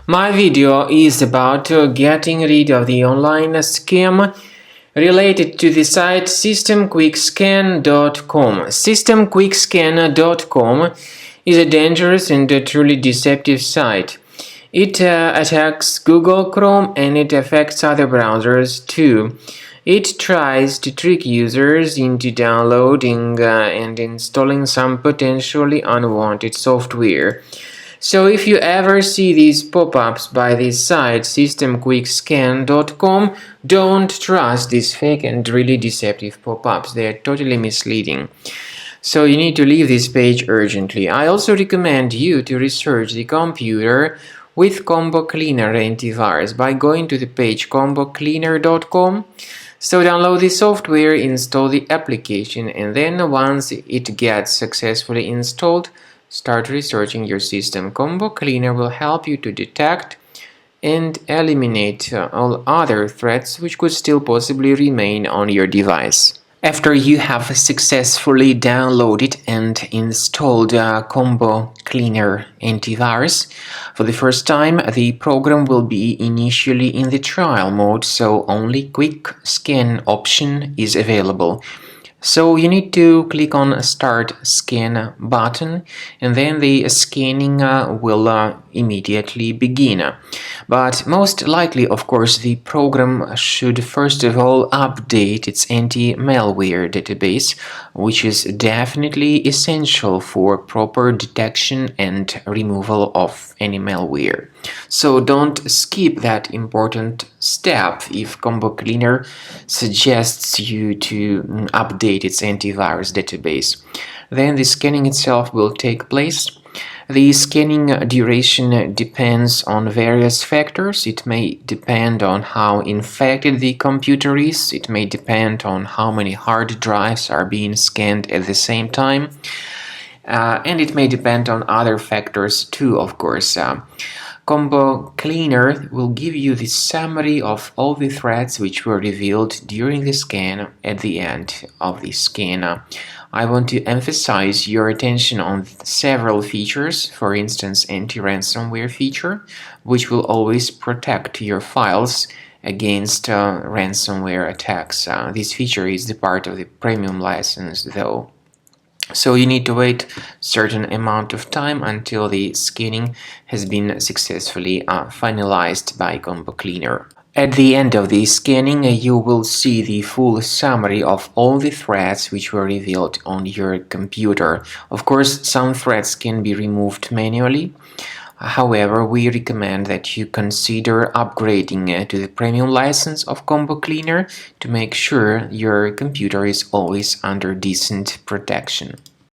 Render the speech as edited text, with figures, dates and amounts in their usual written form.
My video is about getting rid of the online scam related to the site systemquickscan.com. Systemquickscan.com is a dangerous and truly deceptive site. It attacks Google Chrome and it affects other browsers too. It tries to trick users into downloading and installing some potentially unwanted software. So if you ever see these pop-ups by this site, systemquickscan.com, don't trust these fake and really deceptive pop-ups. They are totally misleading. So you need to leave this page urgently. I also recommend you to research the computer with Combo Cleaner antivirus by going to the page combocleaner.com. So download the software, install the application, and then once it gets successfully installed, start researching your system. Combo Cleaner will help you to detect and eliminate all other threats which could still possibly remain on your device. After you have successfully downloaded and installed Combo Cleaner antivirus, for the first time the program will be initially in the trial mode, so only quick scan option is available. So you need to click on Start Scan button, and then the scanning will immediately begin. But most likely, of course, the program should first of all update its anti-malware database, which is definitely essential for proper detection and removal of any malware. So don't skip that important step if Combo Cleaner suggests you to update its antivirus database. Then the scanning itself will take place. The scanning duration depends on various factors. It may depend on how infected the computer is. It may depend on how many hard drives are being scanned at the same time. And it may depend on other factors too, of course. Combo Cleaner will give you the summary of all the threats which were revealed during the scan at the end of the scan. I want to emphasize your attention on several features, for instance anti-ransomware feature, which will always protect your files against ransomware attacks. This feature is the part of the premium license though. So you need to wait a certain amount of time until the scanning has been successfully finalized by Combo Cleaner. At the end of the scanning, you will see the full summary of all the threats which were revealed on your computer. Of course, some threats can be removed manually. However, we recommend that you consider upgrading to the premium license of Combo Cleaner to make sure your computer is always under decent protection.